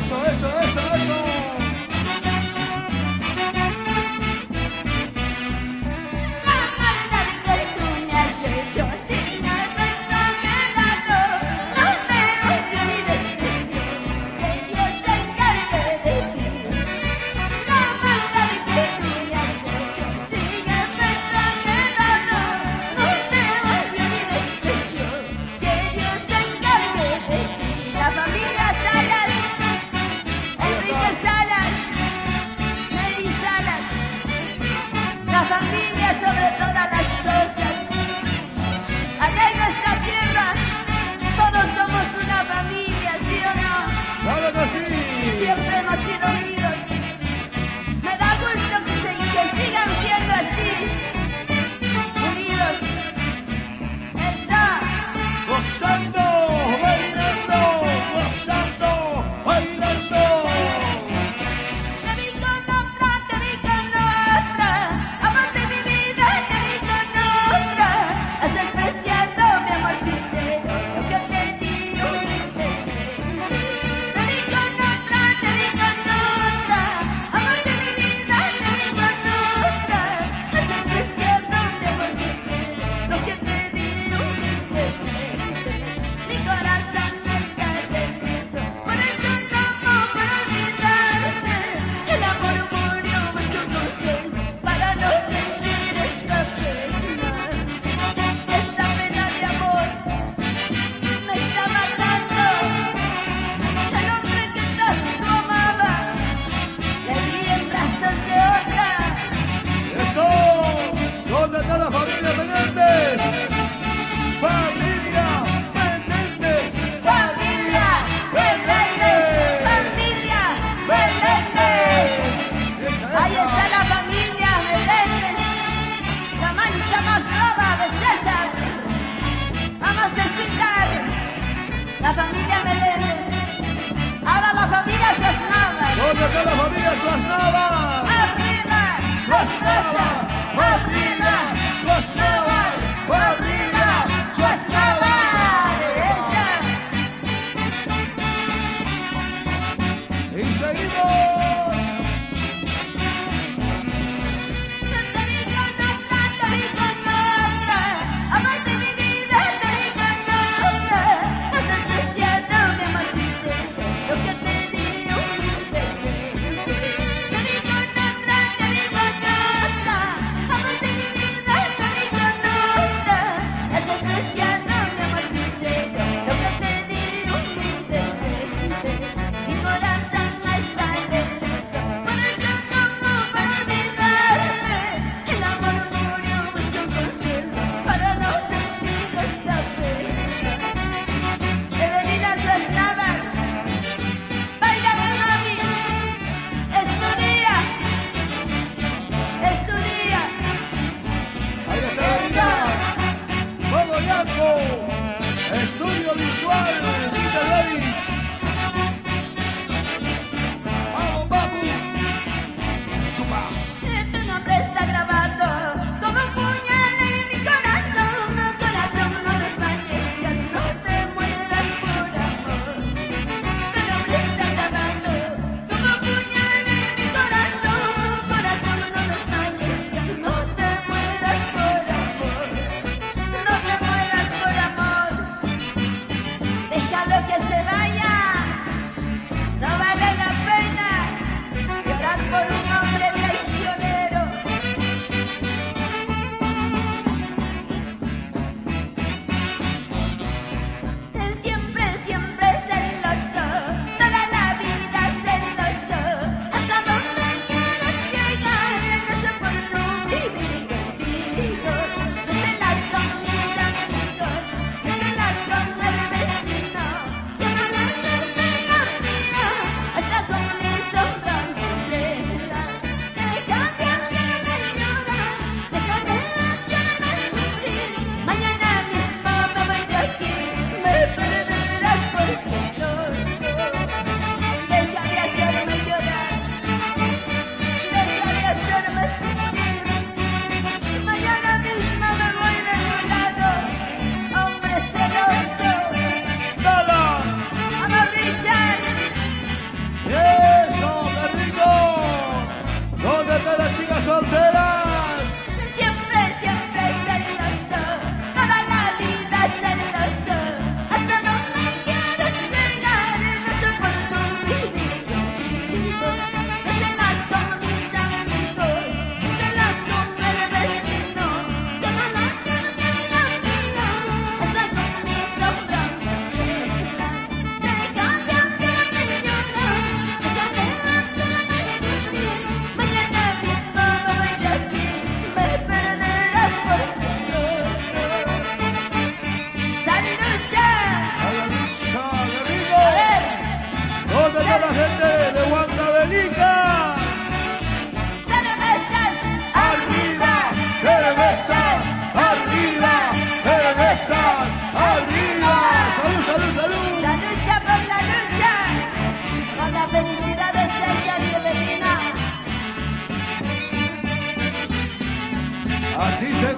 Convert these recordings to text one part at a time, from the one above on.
Eso. La maldad que tú me has hecho sin haberlo quedado, no te odio ni desprecio, que Dios se encargue de ti. La maldad que tú me has hecho sin haberlo quedado, no te odio ni desprecio, que Dios se encargue de ti. La familia Salas, Enrique Salas, Mary Salas, la familia sobre todas las cosas. Acá en nuestra tierra todos somos una familia, ¿sí o no? ¡Claro que Y sí! siempre hemos sido unidos. Me da gusto que sigan siendo así, unidos. Eso. Gozando, bailando, gozando, bailando. Te vi con otra, amor de mi vida, te vi con otra. Has despreciado mi amor sincero, lo que te di humildemente. Te vi con otra, amor de mi vida, te vi con otra. Has despreciado mi amor sincero, lo que te di humildemente. Mi corazón no está rendido, por eso no puedo olvidarte. El amor murió, busco un consejo para no sentir esta pena. Esta pena de amor me está matando. El hombre que tanto amaba le di en brazos de otra. ¡Eso! ¿Dónde está la familia Menéndez? ¡Familia Menéndez! ¡Familia Meléndez! ¡Familia Meléndez! Ahí está la familia Meléndez, la mancha más brava de César. Vamos a citar la familia Meléndez. Ahora la familia Sosnava. ¿Dónde está la familia Suaznava? ¡Arriba! ¡Suaznava! ¡Familia Suaznava! ¡Familia Suaznava! Y seguimos. Te vi con otra, amor de mi vida, te vi con otra. Has despreciado mi amor sincero, lo que te di humildemente. Te vi con otra, amor de mi vida, te vi con otra. Has despreciado mi amor sincero, lo que te di humildemente. Mi corazón no está rendido, por eso no puedo olvidarte. El amor murió, busco un consejo para no sentir esta pena. Evelina Sosnava, báilame mami, es tu día, es tu día. Ahí está. Vamos, Yanko. Estudio virtual, Peter Davis. Vamos, Babu. Chupa. Tu nombre está grabado como un puñal en mi corazón. Corazón, no desfallezcas, no te mueras por amor. Tu nombre está grabado como un puñal en mi corazón. Corazón, no desfallezcas, no te mueras por amor. No te mueras por amor.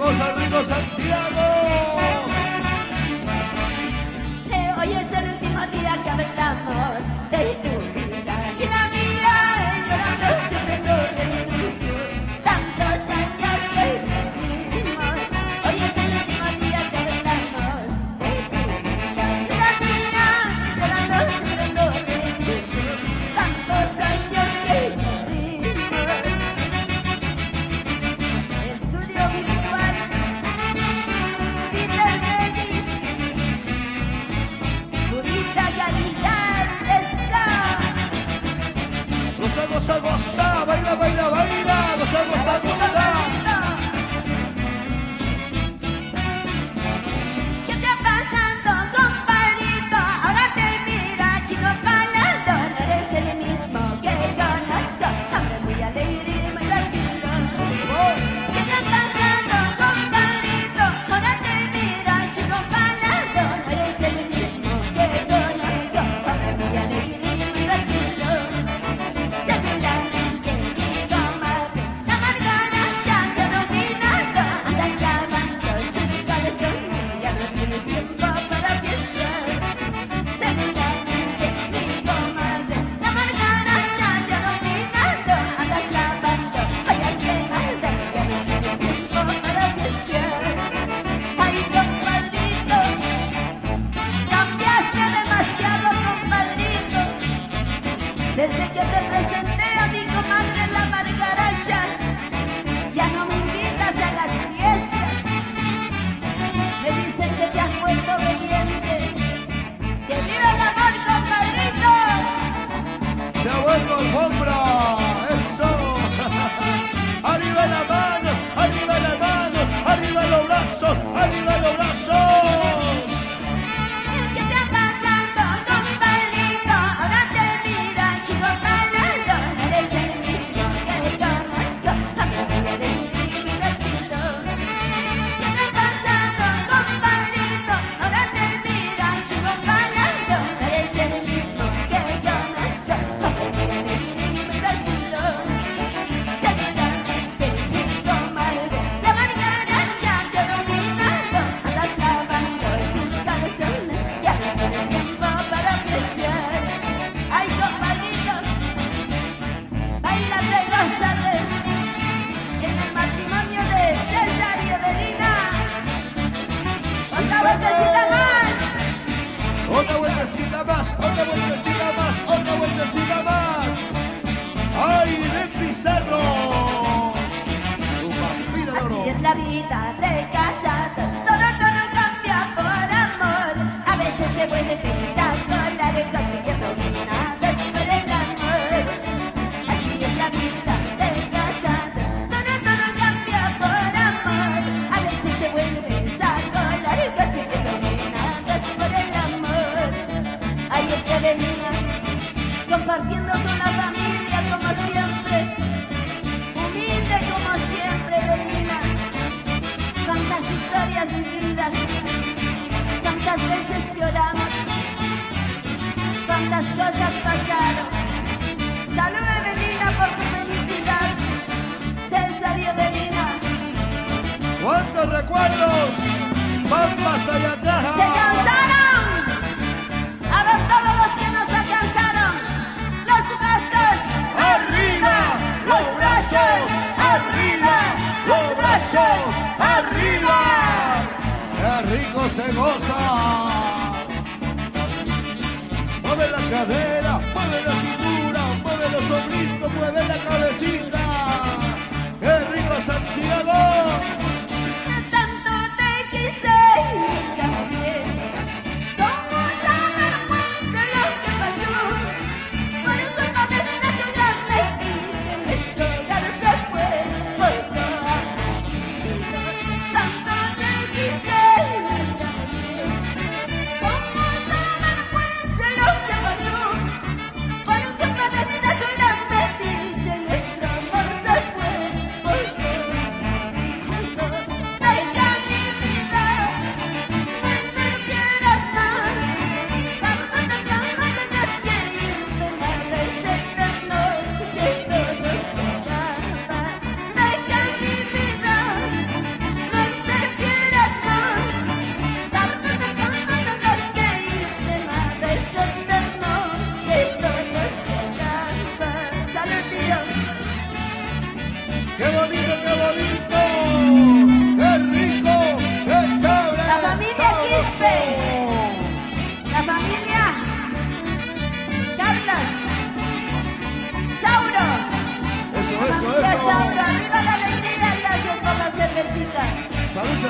Vamos al Rico Santiago. Hoy es el último día que hablamos de tu vida y la mía, llorando sufriendo renuncio, tantos años que vivimos. Hoy es el último día que hablamos de tu vida y la mía, llorando sufriendo renuncio, tantos años que vivimos. Estudio virtual, Peter Dennis. Purita calidad esa. Goza, goza, goza, baila, baila, baila, goza, goza, goza. ¿Qué está pasando, compadrito? Ahora te mira, chico calado. No eres el mismo que conozco. Ahora muy alegre y muy vacilón. ¿Qué está pasando, compadrito? Ahora te mira, chico calado. No eres el mismo que conozco. Ahora muy alegre y muy vacilón. Seguramente mi comadre, la margaracha te ha dominado. Andas lavando sus calzones y ya no tienes tiempo para fiestar. Seguramente mi comadre, la margaracha te ha dominado. Andas lavando ollas quemadas y ya no tienes tiempo para fiestar. Ay, compadrito, cambiaste demasiado, compadrito. Desde que te presenté a mi comadre la margaracha, ya no me invitas a las fiestas. Me dicen que te has vuelto obediente. ¡Que viva el amor, compadrito! Se ha vuelto alfombra, eso. Arriba la mano, arriba las manos, arriba los brazos, arriba los brazos. ¿Qué te ha pasado, compadrito? Ahora te mira, chico calado. No eres el mismo que conozco. Ahora voy a venir y mi besito. ¿Qué te ha pasado, compadrito? Ahora te mira, chico calado. No eres el mismo que conozco. Ahora voy a venir y mi besito. Seguramente mi comadre, la margaracha te ha dominado. Andas lavando sus calzones, ya no tienes tiempo para fiestear. Ay, compadrito, bailate, gózate, y en el matrimonio de César y Evelina. Otra vueltecita más. Otra vueltecita más, otra vueltecita más, otra vueltecita más. ¡Ay, de Pizarro! Tu vampiro de oro. Así es la vida de casados, todo cambia por amor. A veces se vuelve pensando, largo, siguiendo dominadas por el amor. Así es la vida de casados, todo cambia por amor. A veces se vuelve pensando, largo, siguiendo dominadas por el amor. Ahí está Evelina, compartiendo con la familia como siempre. Humilde como siempre, Evelina. Tantas historias vividas, tantas veces lloramos, cuántas cosas pasaron. Salud, Evelina, por tu felicidad. César y Evelina. ¡Cuántos recuerdos! ¡Pampa hasta allá ¡Se acá! cansaron! A ver, todos los que nos alcanzaron. Los brazos. ¡Arriba! ¡Los brazos! ¡Arriba! ¡Los brazos! ¡Arriba! ¡Qué rico se goza! Mueve la cadera, mueve la cintura, mueve los hombros, mueve la cabecita. ¡Qué rico Santiago! Tanto te quise y también. ¿Cómo saber pues lo que pasó? Por culpa de esta ciudad metiche, nuestro hogar se fue por toda vida. Tanto te quise y también. ¿Cómo saber pues lo que pasó? Por culpa de esta ciudad metiche, nuestro amor se fue por toda vida.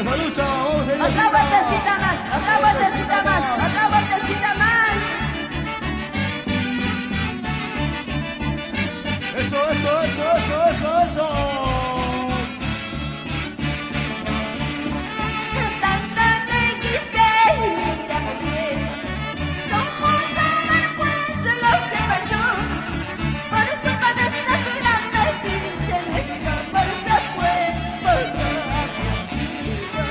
Salucha, vamos a ir Otra vueltecita más, otra vueltecita más, otra vueltecita más. Eso. Tanto te quise, mírame bien. ¿Cómo saber pues lo que pasó? Por culpa de esta ciudad me pinche nuestro amor se fue poco a poquito.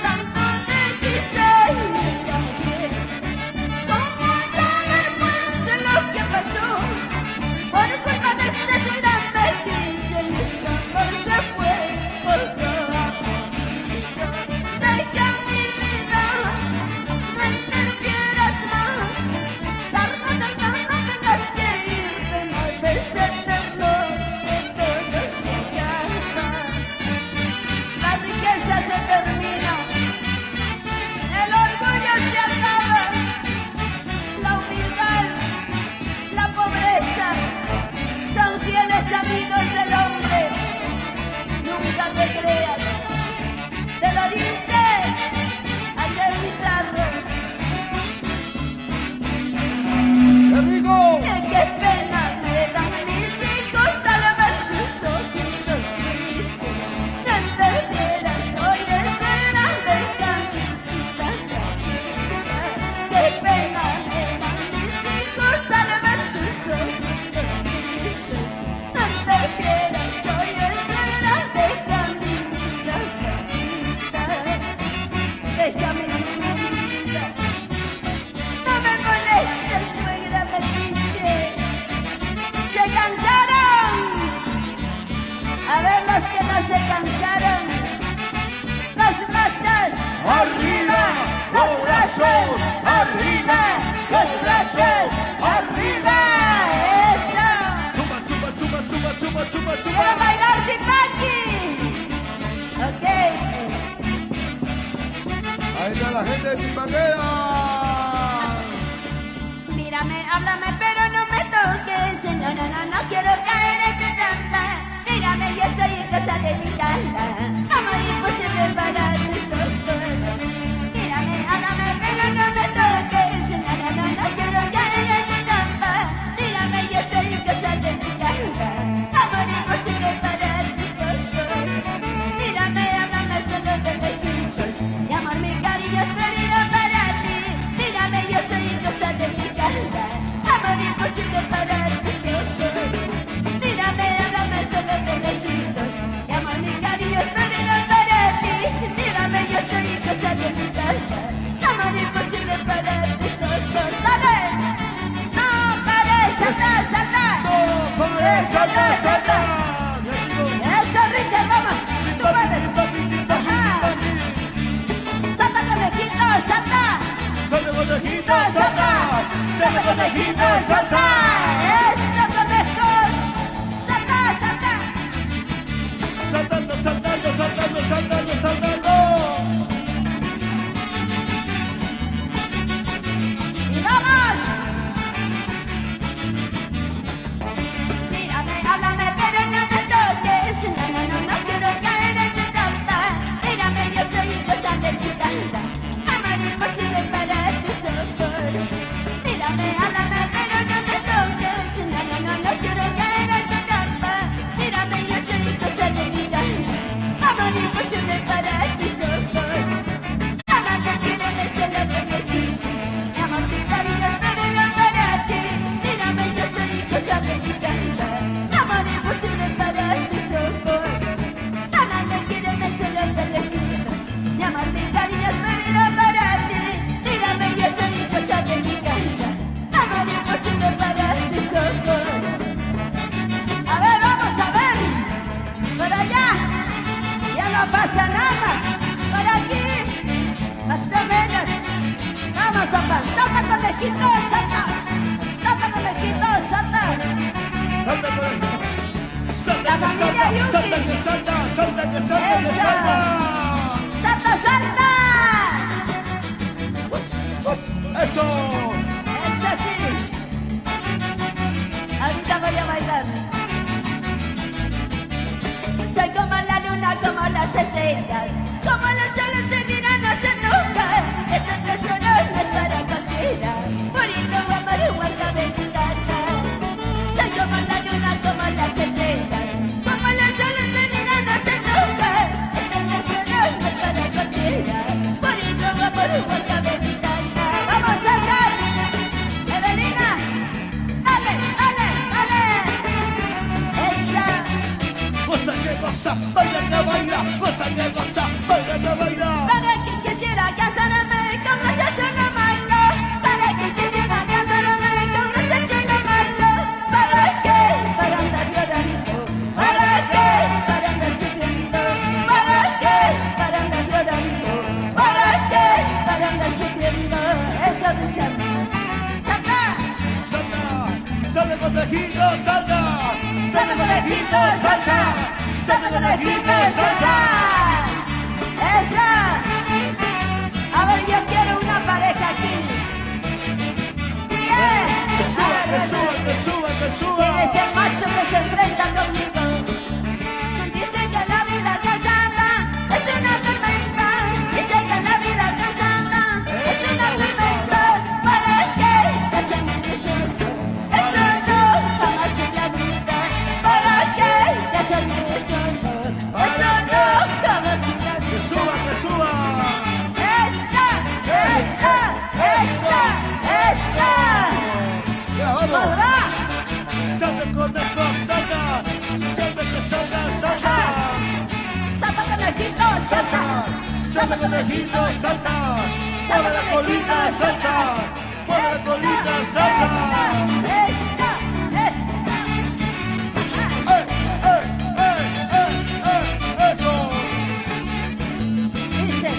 Tanto te quise, mírame bien. ¿Cómo saber pues lo que pasó? Por culpa de esta ciudad me pinche nuestro amor se fue poco a poquito. Deja mi vida, no interfieras más. Tarde o temprano tendrás que irte, no ves eterno, que todo se acaba. La riqueza se termina, el orgullo se acaba, la humildad, la pobreza son fieles amigos del hombre. Nunca te creas, te lo dice Andrés Pizarro. ¡Qué rico! Qué pena me dan mis hijos al ver sus ojitos tristes. No entendieras, hoy es hora de caminar. Qué pena me dan mis hijos al ver sus ojitos tristes. No entendieras, hoy es hora de caminar. Déjame vivir mi vida. No me molestes, suegra metiche. ¿Se cansaron? A ver los que no se cansaron. Los brazos ¡Arriba! ¡Los brazos! ¡Arriba! ¡Los brazos! ¡Arriba! Eso. ¡Chupa! Quiero bailar tipaki. Ok. Ahí está la gente de Timaquera. Mírame, háblame, pero no me toques. No quiero caer en tu trampa. Mírame, yo soy cosa delicada. Amor imposible para tus ojos. Mírame, háblame, pero no me toques. No quiero caer en tu trampa. Mírame, yo soy cosa delicada. Amor imposible para tus ojos. Mírame, háblame solo de lejitos. Mi amor, mi cariño es prohibido para ti. Mírame, yo soy cosa delicada. Amor imposible para tus ojos. Mírame, háblame solo de lejitos. Mi amor, mi cariño es prohibido para ti. Mírame, yo soy cosa delicada. Amor imposible para tus ojos. ¡Dale! ¡No pares! ¡Salta! ¡No pares! ¡Salta! ¡Eso, Richard! ¡Vamos! ¡Tú puedes! Ajá. ¡Salta, conejito! ¡Salta! ¡Salta, conejito! ¡Salta! ¡Salta, conejito! ¡Salta! ¡Eso, conejos! ¡Salta! Saltando. ¡Y vamos! Mírame, háblame, pero no me toques. No quiero caer en tu trampa. Mírame, yo soy cosa delicada. Amor imposible para tus ojos. Mírame, háblame, pero no me toques. No quiero caer en tu trampa. Mírame, yo soy cosa delicada. Amor imposible para tus ojos. Amarte quiero de solo de lejitos. Mi amor, mi cariño es prohibido para ti. Mírame, yo soy cosa delicada. Amor imposible para tus ojos. Amarte quiero de solo de lejitos. Mi amor, mi cariño es prohibido para ti. Mírame, yo soy cosa delicada. Amor imposible para tus ojos. A ver, vamos a ver. Por allá. Ya no pasa nada. Por aquí. Más o menos. Vamos, papá. Salta, conejito, salta. Salta, conejito, salta. La familia Yuki. Salta. Eso. Salta. Eso. Eso sí. Ahorita voy a bailar. Soy como la luna, como las estrellas. Como los solos se miran, no se enojan. Este tesoro no es para cualquiera. Bonito amor, huerta ventana. Soy como la luna, como las estrellas. Como los solos se miran, no se enojan. Este tesoro no es para cualquiera. Bonito amor, huerta ventana. ¡Vamos, César! ¡Evelina! ¡Dale, dale, dale! ¡Esa! Goza que goza, baila que baila, goza que goza, baila que baila. Para quien quisiera casarme con ese chulo malo. Para quien quisiera casarme con ese chulo malo. ¿Para qué? Para andar llorando. ¿Para qué? Para andar sufriendo. ¿Para qué? Para andar llorando. ¿Para qué? Para andar sufriendo. Eso luchando. ¡Salta! Salta, salta conejito, salta, salta conejito, salta, salta conejito, salta. ¡Esa! A ver, yo quiero una pareja aquí. ¡Sí! Que suba, que suba, que suba, que suba. ¿Quién es el macho que se enfrenta conmigo? Dicen que la vida casada es una tormenta. Dicen que la vida casada es una tormenta. ¿Para qué? Eso no es cierto. Eso no, jamás en la vida. ¿Para qué? Eso no es cierto. Eso no, jamás en la Que vida. suba, que suba. ¡Esa! ¡Esa! ¡Esa! ¡Esa! Ya, vamos. ¡Podrá! Salta conejo, salta, salta que salta, salta. ¡Salta conejito! ¡Salta! Salta, salta conejito, salta. Mueve la colita, salta. Mueve la colita, salta. ¡Esa! ¡Esa! Eso. Dice,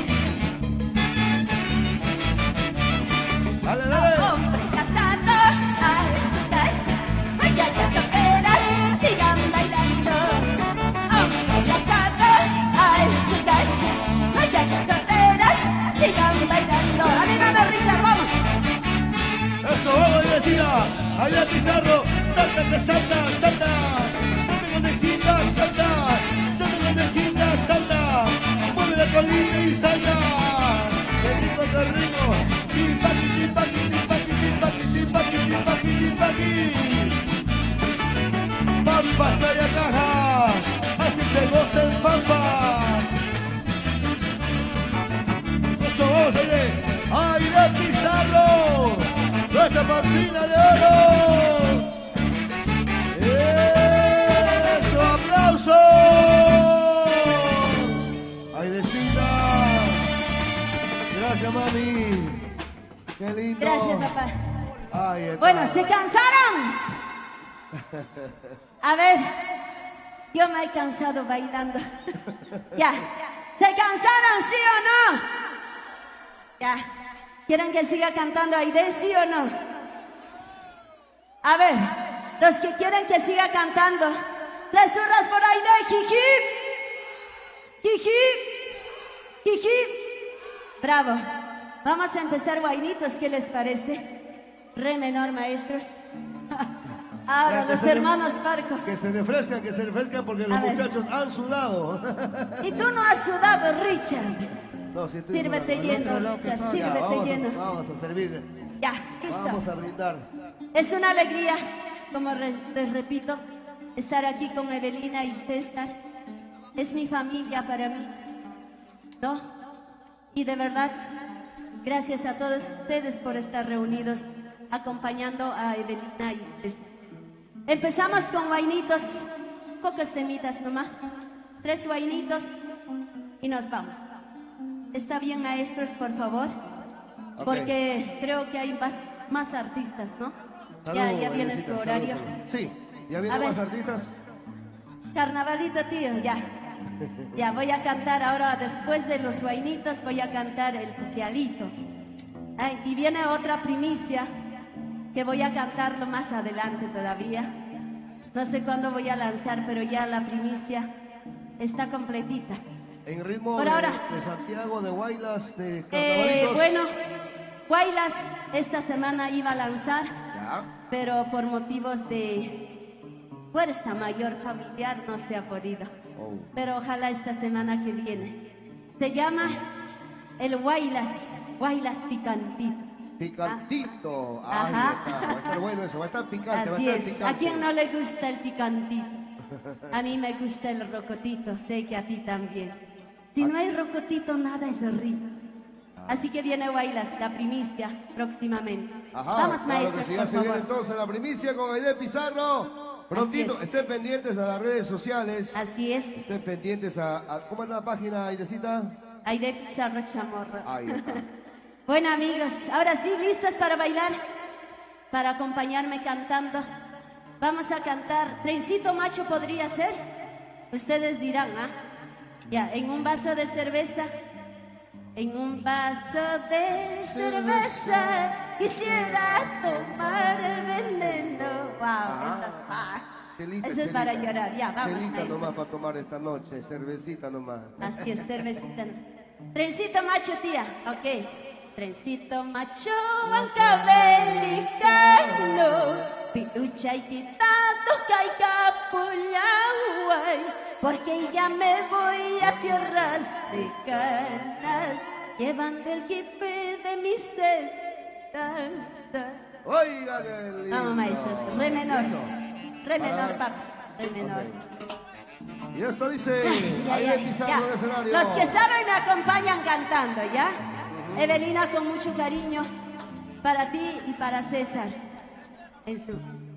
Dale, dale. hombre casado a su casa, muchachas solteras sigan bailando. Hombre casado a su casa, muchachas solteras sigan bailando. ¡Anímame, Richard, vamos! Eso, vamos, Inesita. Allá Pizarro, salta que salta, salta. Salta conejita, salta. Salta conejita, salta. Mueve la colita y salta. Qué rico, qué rico. Timpaqui, timpaqui, timpaqui, timpaqui, timpaqui, timpaqui, timpaqui. Pampas, Playa Caja. Así se goza en Pampas. Eso, vamos, Aire. Aire Pizarro. Nuestra Pampina de oro. Eso, aplauso. Airecita. Gracias, mami. Qué lindo. Gracias, papá. Ahí está. Bueno, ¿se cansaron? A ver, yo me he cansado bailando. Ya. ¿Se cansaron, sí o no? Ya. ¿Quieren que siga cantando Aide, sí o no? A ver, los que quieren que siga cantando, resurras por Aide, jiji. Jiji. Jiji. Bravo. Vamos a empezar guainitos, ¿qué les parece? Re menor, maestros. Ahora, Ya, que los se hermanos Parco. Que se refrescan porque los A ver. muchachos han sudado. Y tú no has sudado, Richard. No, si estoy Sírvete sudando. lleno, Richard, Ya, sírvete lleno. Vamos a servir. Ya, listo. Vamos a brindar. Es una alegría, como les repito, estar aquí con Evelina y César. Es mi familia para mí, ¿no? Y de verdad, gracias a todos ustedes por estar reunidos, acompañando a Evelina y César. Empezamos con vainitos, pocos temitas nomás, 3 vainitos y nos vamos. ¿Está bien, maestros, por favor? Ok. Porque creo que hay más artistas, ¿no? Ya Salud, viene Airecita, su salud, horario. salud. Sí, ya A vienen ver. más artistas. Carnavalito, tío, ya. Ya voy a cantar ahora, después de los vainitos, voy a cantar el cuquialito. Ay, y viene otra primicia que voy a cantarlo más adelante todavía. No sé cuándo voy a lanzar, pero ya la primicia está completita. En ritmo Por de, ahora. de Santiago, de Guaylas, de Carnavalitos. Bueno, Guaylas esta semana iba a lanzar, Ya. pero por motivos de fuerza mayor familiar no se ha podido. Oh. Pero ojalá esta semana que viene. Se llama el Guaylas Picantito. Picantito. Ajá. Ahí está. Va a estar bueno eso, va a estar picante. Así va a estar es. picante. ¿A quién no le gusta el picantito? A mí me gusta el rocotito, sé que a ti también. Si no hay rocotito, nada es rico. Así que viene Guaylas, la primicia, próximamente. Ajá, Vamos, claro maestros, que sí, ya por se viene favor. entonces la primicia con Aide Pizarro. Prontito, Así es. estén pendientes a las redes sociales. Así es. Estén pendientes ¿cómo es la página, Aidecita? Aide Pizarro Chamorro. Ahí está. Bueno, amigos, ahora sí, ¿listos para bailar? Para acompañarme cantando. Vamos a cantar. Trencito macho podría ser. Ustedes dirán, ¿ah? Ya, en un vaso de cerveza. En un vaso de cerveza quisiera tomar el veneno. Wow, esta es, Chelita, esa es para llorar. Ya, vamos, Chelita maestro. nomás para tomar esta noche, cervecita nomás. Así es, cervecita. Trencito macho, tía. Ok. Trencito macho, bancabelicano. Piucha y quitando caicapullahuay. Porque ya me voy a tierras lejanas, llevando el jipe de mis esperanzas. Oiga, qué lindo. Vamos, maestros. Re menor. ¿Listo? Re menor, Para- papá. Re menor. Y esto dice, Ya, Aide Pizarro de escenario. Los que saben me acompañan cantando, ¿ya? Evelina, con mucho cariño para ti y para César.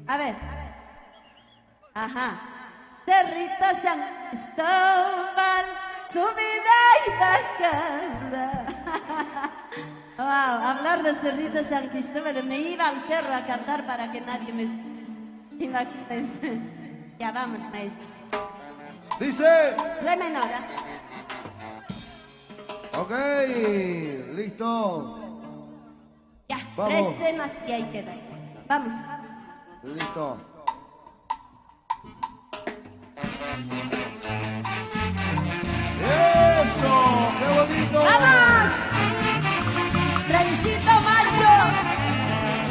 A ver. Ajá. Cerrito San Cristóbal, subida y bajada. Wow, hablar de Cerrito San Cristóbal, me iba al cerro a cantar para que nadie me imagínense. Ya vamos, maestro. Dice, Re menor, ok, listo, ya, Vamos. 3 temas y ahí queda. Vamos. listo. ¡Eso! ¡Qué bonito! ¡Vamos! Trencito macho.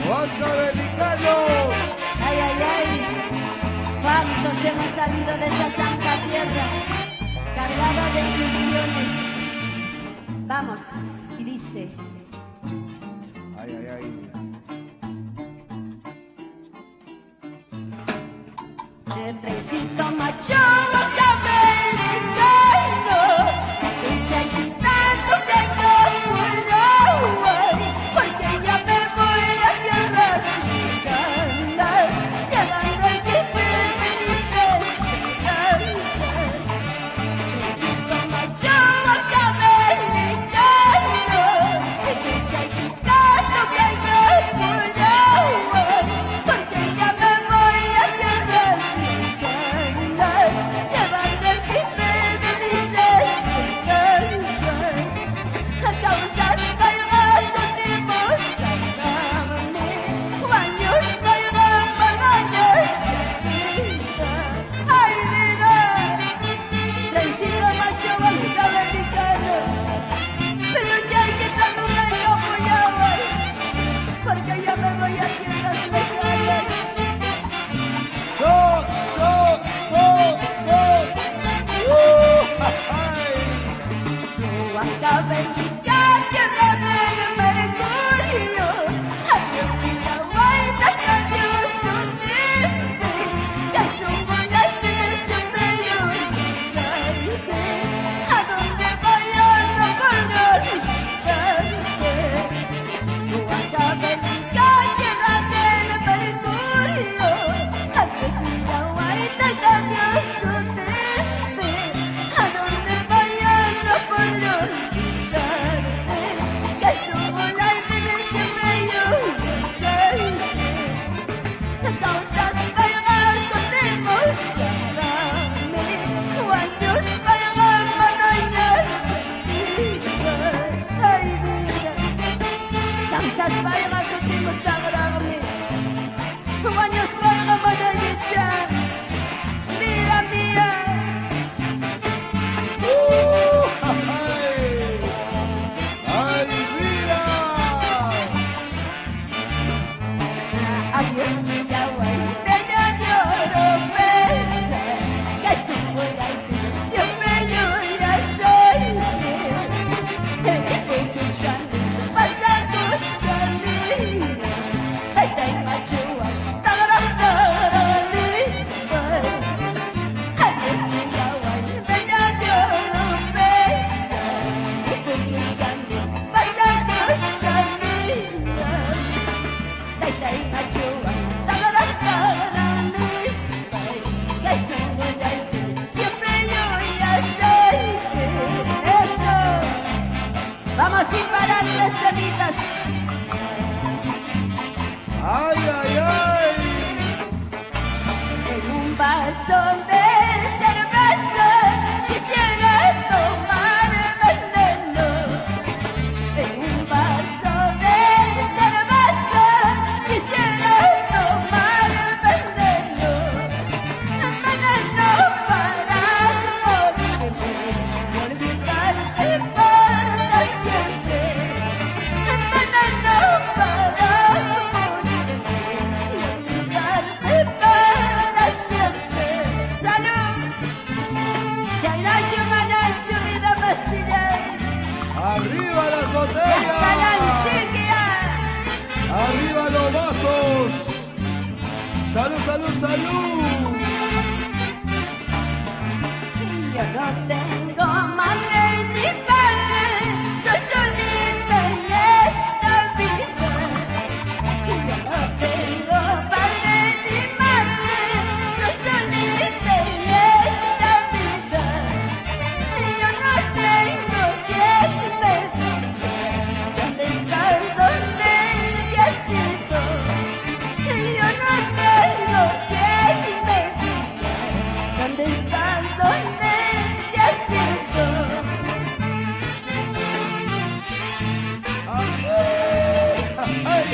¡Juanca Belicano! Ay, ay, ay. ¿Cuántos hemos salido de esa santa tierra cargada de ilusiones? Vamos, y dice. Ay, ay, ay. El trencito macho cabelicano, un chanquitano tengo porque ya me voy a tierras lejanas, llevando el jipe de mis esperanzas. Trencito macho cabelicano, un chanquitano tengo porque ya me voy a tierras lejanas, llevando Vamos sin parar tres temitas. Ay, ay, ay. En un vaso de cerveza quisiera tomar veneno. En un vaso de cerveza quisiera tomar veneno. Veneno para morirme y olvidarte para siempre. Veneno para morirme y olvidarte para siempre. ¡Salud! Chaynacho, manacho, vida vacía. Arriba las ¡Ya botellas. está la chiquilla! Arriba los vasos. Salud, salud, salud. Yo no tengo madre ni padre, soy solita en esta vida. Yo no tengo padre ni madre, soy solita en esta vida. Yo no tengo quien me diga dónde estás, dónde te has ido. Yo no tengo quien me diga dónde estás, dónde te has ido. Así. Ay.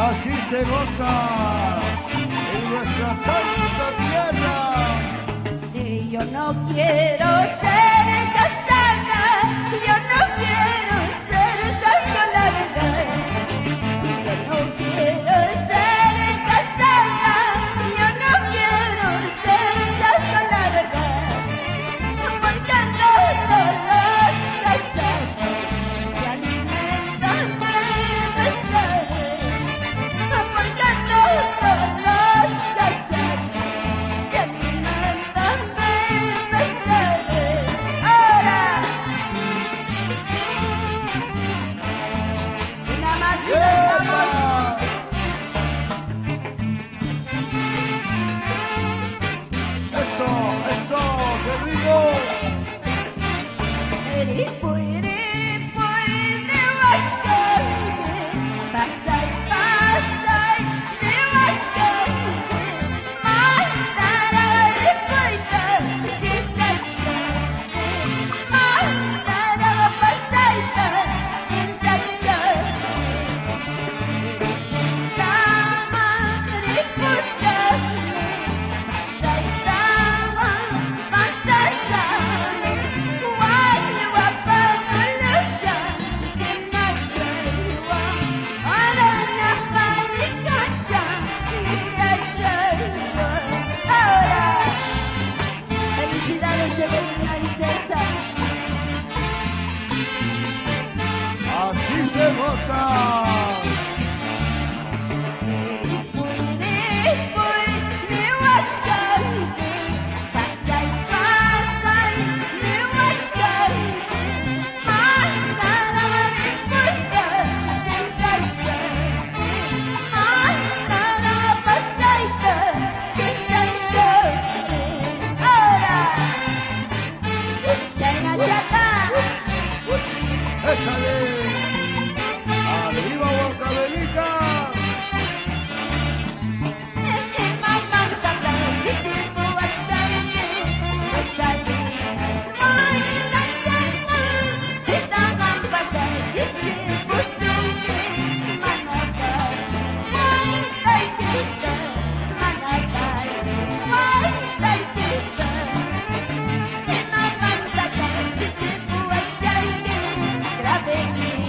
Así se goza en nuestra santa tierra. Y yo no quiero ser casada, yo no quiero ser salto larga. Y yo no quiero ser casada, yo no quiero ser salto larga. Porque todos los casados se alimentan de besares. Porque todos los casados se alimentan de besares. Ahora, una más y nos vamos. Eso, eso, te digo. Iripuy, de Huachcante, pasa y de Huachcante, mandara Iripuita, Kirsachcante, mandara pasaita, Kirsachcante, Tama Ripustane, pasaita, pasasane, felicidades, Evelina y César. Así se goza. De Huachcante, pasa y de Huachcante, mandara Iripuita, Kirsachcante, mandara pasaita, Kirsachcante. Ahora, Chayna Chata. Échale. Arriba Boca Belica. Grave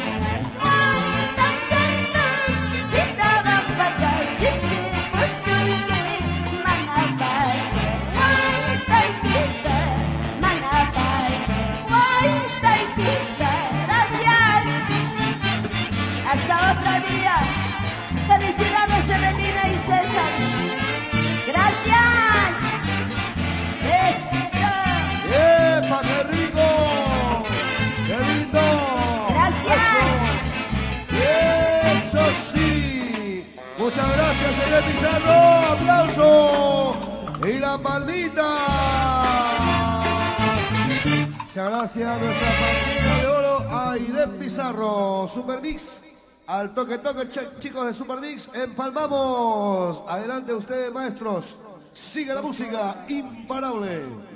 Muchas gracias, Aide Pizarro. ¡Aplauso! Y la palmita. Muchas gracias a nuestra partida de oro, Aide Pizarro. Supermix. Al toque, chicos de Supermix. Empalmamos. Adelante ustedes, maestros. Sigue la música imparable.